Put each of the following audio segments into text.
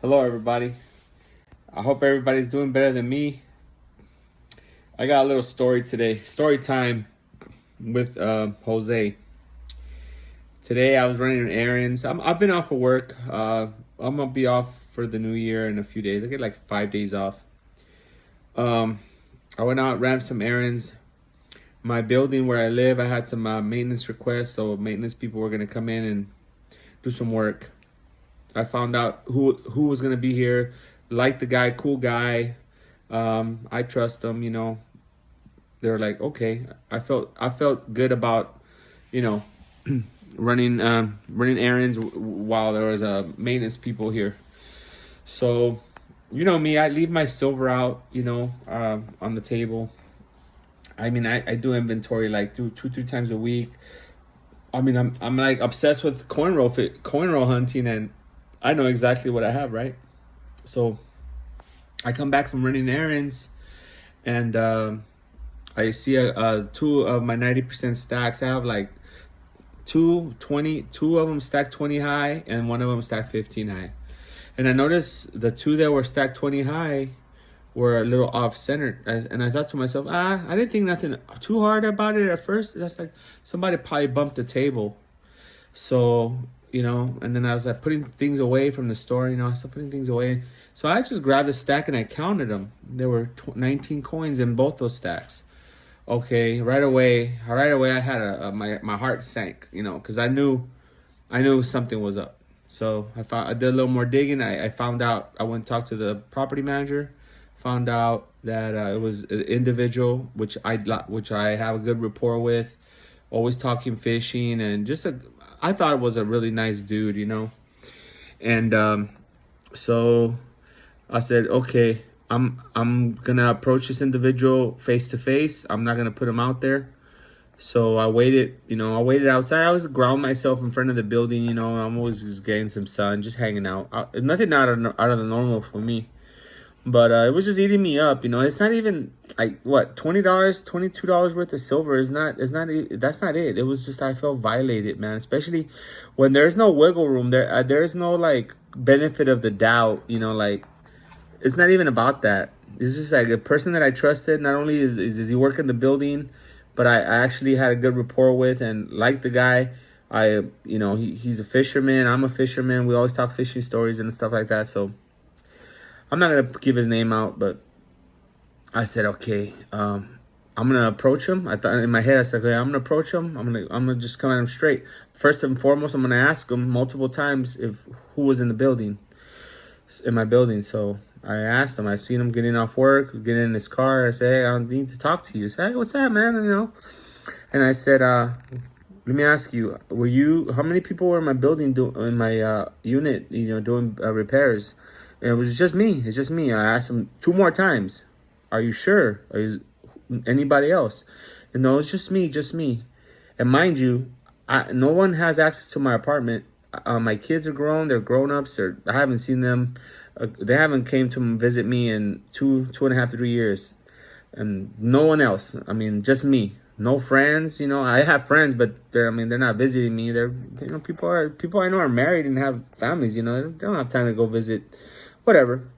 Hello, everybody. I hope everybody's doing better than me. I got a little story today. Story time with Jose. Today I was running errands. I've been off of work. I'm gonna be off for the new year in a few days. I get like 5 days off. Um, I went out, ran some errands. My building where I live, I had some maintenance requests, so maintenance people were gonna come in and do some work. I found out who was gonna be here. Liked the guy, cool guy. I trust them. They were like, okay. I felt good about, you know, running errands while there was maintenance people here. So, you know me, I leave my silver out, on the table. I mean, I do inventory like two, 3 times a week. I mean, I'm like obsessed with coin roll hunting, and I know exactly what I have, right? So I come back from running errands, and I see two of my 90% stacks. I have like two of them stacked 20 high, and one of them stacked 15 high. And I noticed the two that were stacked 20 high were a little off centered, and I thought to myself, I didn't think nothing too hard about it at first. That's like somebody probably bumped the table. So, and then I was like putting things away from the store, I started putting things away. So I just grabbed the stack and I counted them. There were 19 coins in both those stacks. Okay, right away I had my heart sank, because I knew something was up. So I did a little more digging. I found out, I went and talked to the property manager, found out that it was an individual which I have a good rapport with, always talking fishing, and I thought it was a really nice dude, And so I said, okay, I'm gonna approach this individual face to face. I'm not gonna put him out there. So I waited outside. I was ground myself in front of the building. I'm always just getting some sun, just hanging out. Nothing out of the normal for me. But it was just eating me up. It's not even like what, $20, $22 worth of silver is not. That's not it. It was just I felt violated, man. Especially when there's no wiggle room. There's no like benefit of the doubt. Like it's not even about that. It's just like a person that I trusted. Not only is he working the building, but I actually had a good rapport with and liked the guy. He's a fisherman. I'm a fisherman. We always talk fishing stories and stuff like that. So I'm not gonna give his name out, but I said, okay, I'm gonna approach him. I thought in my head, I said, okay, I'm gonna approach him. I'm gonna just come at him straight. First and foremost, I'm gonna ask him multiple times who was in the building, in my building. So I asked him. I seen him getting off work, getting in his car. I said, hey, I need to talk to you. He said, hey, what's that, man? And I said, let me ask you, how many people were in my building in my unit, doing repairs? And it was just me. It's just me. I asked him 2 more times. Are you sure? Anybody else? And no, it's just me. And mind you, no one has access to my apartment. My kids are grown. They're grown-ups. I haven't seen them. They haven't came to visit me in 2.5, 3 years. And no one else. I mean, just me. No friends. I have friends, but they're not visiting me. They're, people I know are married and have families. They don't have time to go visit. Whatever.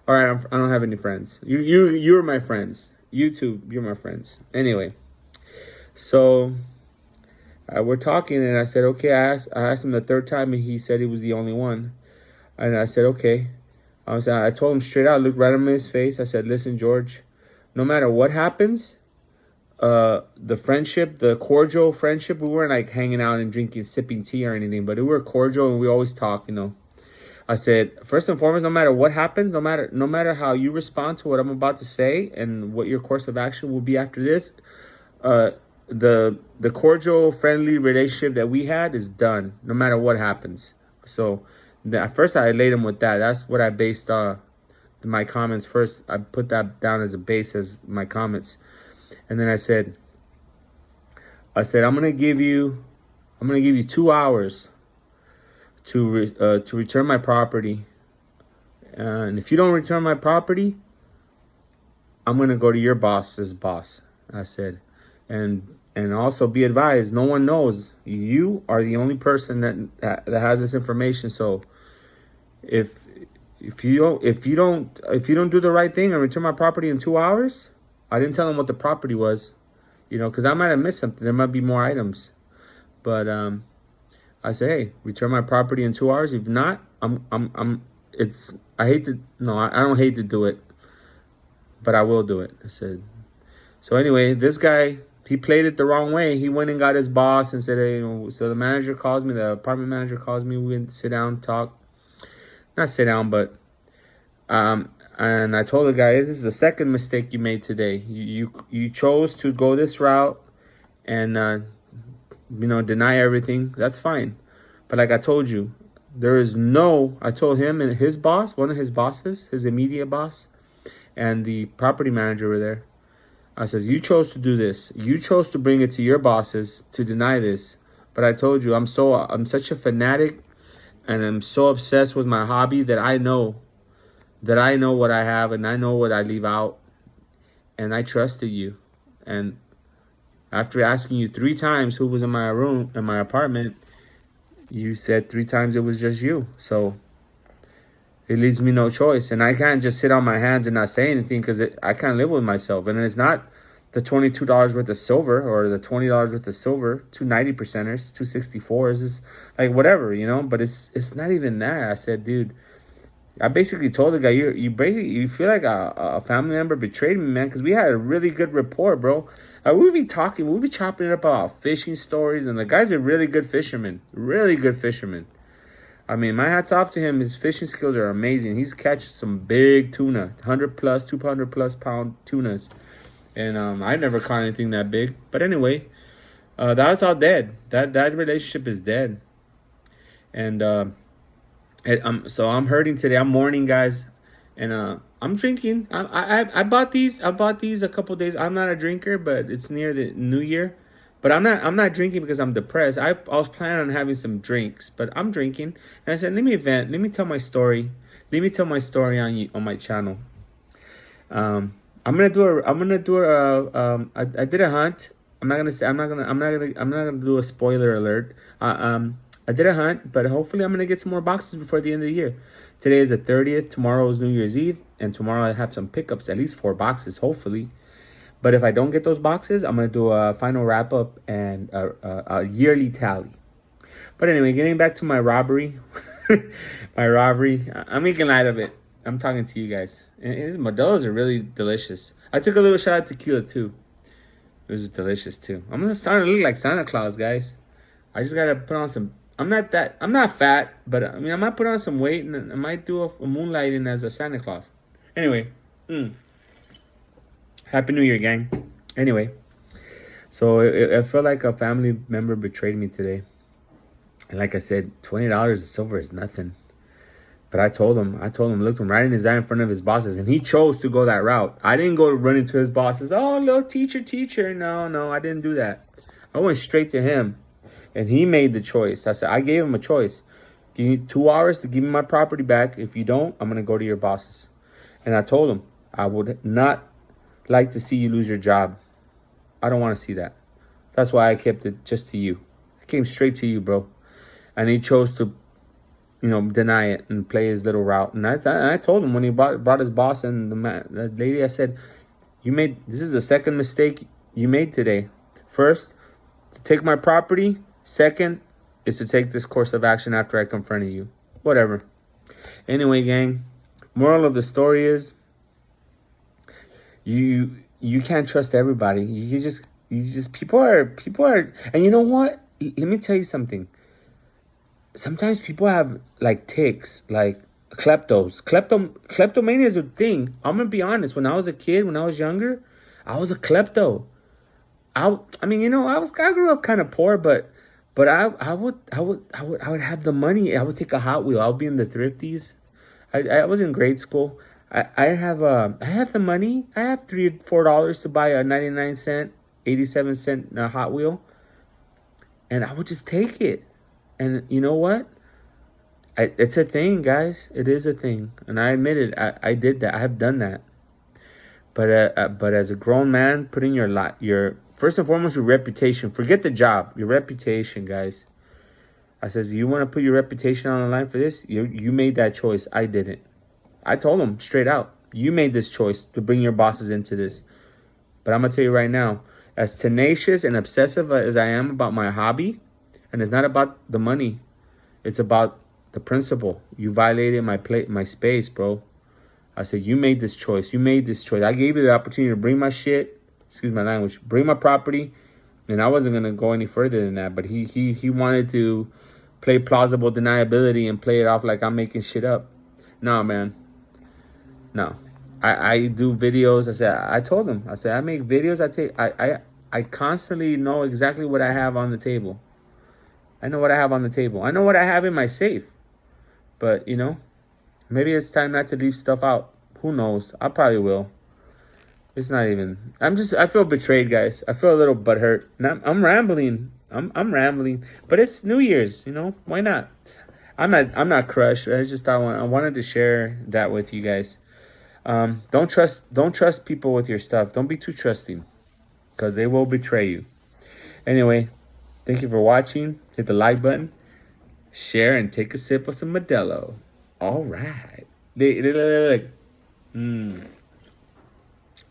All right, I don't have any friends. You're my friends. You too, you're my friends. Anyway, so we're talking, and I said, okay. I asked him the third time, and he said he was the only one. And I said, okay. I told him straight out, looked right in his face. I said, listen, George, no matter what happens, the friendship, the cordial friendship, we weren't like hanging out and drinking, sipping tea or anything, but we were cordial, and we always talk, I said, first and foremost, no matter what happens, no matter how you respond to what I'm about to say and what your course of action will be after this, the cordial, friendly relationship that we had is done, no matter what happens. So at first I laid him with that. That's what I based my comments first. I put that down as a base as my comments. And then I said, I'm gonna give you 2 hours to return my property, and if you don't return my property, I'm gonna go to your boss's boss. I said, and also be advised, no one knows. You are the only person that has this information. So if if you don't do the right thing and return my property in 2 hours, I didn't tell him what the property was, because I might have missed something. There might be more items, but I said, hey, return my property in 2 hours. If not, I hate to, no, I don't hate to do it, but I will do it. I said. So anyway, this guy, he played it the wrong way. He went and got his boss and said, hey, so the manager calls me, the apartment manager calls me. We sit down, talk. Not sit down, but and I told the guy, this is the second mistake you made today. You chose to go this route and deny everything. That's fine, but like I told you, I told him and his boss, one of his bosses, his immediate boss, and the property manager were there. I says, you chose to do this. You chose to bring it to your bosses to deny this. But I told you, I'm such a fanatic, and I'm so obsessed with my hobby that I know what I have and I know what I leave out. And I trusted you. And after asking you 3 times who was in my room, in my apartment, you said 3 times it was just you. So it leaves me no choice. And I can't just sit on my hands and not say anything, because I can't live with myself. And it's not the $22 worth of silver or the $20 worth of silver, 290 percenters, 264s, is like whatever, but it's not even that. I said, dude, I basically told the guy, you feel like a family member betrayed me, man, because we had a really good rapport, bro. We'd be chopping it up about fishing stories, and the guy's a really good fisherman. I mean, my hat's off to him. His fishing skills are amazing. He's catching some big tuna, 100 plus, 200 plus pound tunas. And I never caught anything that big. But anyway, that's all dead. That relationship is dead. And so I'm hurting today. I'm mourning, guys. And I'm drinking. I bought these a couple days. I'm not a drinker, but it's near the New Year. But I'm not drinking because I'm depressed. I was planning on having some drinks, but I'm drinking. And I said, let me vent. Let me tell my story. Let me tell my story on my channel. I did a hunt. I'm not gonna do a spoiler alert. I did a hunt, but hopefully I'm gonna get some more boxes before the end of the year. Today is the 30th. Tomorrow is New Year's Eve, and tomorrow I have some pickups, at least 4 boxes, hopefully. But if I don't get those boxes, I'm going to do a final wrap-up and a yearly tally. But anyway, getting back to my robbery. I'm making light of it. I'm talking to you guys. And these modelos are really delicious. I took a little shot of tequila, too. It was delicious, too. I'm starting to look like Santa Claus, guys. I just got to put on some... I'm not fat, but I mean, I might put on some weight, and I might do a moonlighting as a Santa Claus. Anyway, Happy New Year, gang. Anyway, so I felt like a family member betrayed me today. And like I said, $20 of silver is nothing. But I told him, looked him right in his eye in front of his bosses, and he chose to go that route. I didn't go running to his bosses. Oh, little teacher. No, I didn't do that. I went straight to him, and he made the choice. I gave him a choice. Give me 2 hours to give me my property back. If you don't, I'm going to go to your bosses. And I told him, I would not like to see you lose your job. I don't want to see that. That's why I kept it just to you. I came straight to you, bro. And he chose to, deny it and play his little route. And I told him when he brought his boss and the lady, I said, this is the second mistake you made today. First, to take my property. Second is to take this course of action after I confronted you. Whatever. Anyway, gang, moral of the story is, you can't trust everybody. You just people are, and you know what? Let me tell you something. Sometimes people have like tics, like kleptomania is a thing. I'm gonna be honest. When I was a kid, when I was younger, I was a klepto. I grew up kind of poor, but I would have the money. I would take a Hot Wheel. I'll be in the thrifties. I was in grade school. I have the money. I have $3 or $4 to buy a 99-cent, 87-cent Hot Wheel, and I would just take it. And you know what? It's a thing, guys. It is a thing, and I admit it. I did that. I have done that. But as a grown man, putting your first and foremost your reputation. Forget the job. Your reputation, guys. I says, you want to put your reputation on the line for this? You made that choice. I didn't. I told him straight out, you made this choice to bring your bosses into this. But I'm going to tell you right now, as tenacious and obsessive as I am about my hobby, and it's not about the money, it's about the principle. You violated my space, bro. I said, you made this choice. You made this choice. I gave you the opportunity to bring my shit, excuse my language, bring my property, and I wasn't going to go any further than that. But he wanted to play plausible deniability and play it off like I'm making shit up. No, man. No. I do videos. I told him. I said, I make videos. I constantly know exactly what I have on the table. I know what I have on the table. I know what I have in my safe. But, you know, maybe it's time not to leave stuff out. Who knows? I probably will. It's not even. I feel betrayed, guys. I feel a little butthurt. I'm rambling. I'm rambling. But it's New Year's, you know? Why not? I'm not crushed. I wanted to share that with you guys. Don't trust people with your stuff. Don't be too trusting, because they will betray you. Anyway, thank you for watching. Hit the like button, share, and take a sip of some Modelo. All right. Look.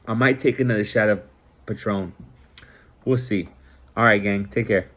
I might take another shot of Patron. We'll see. All right, gang. Take care.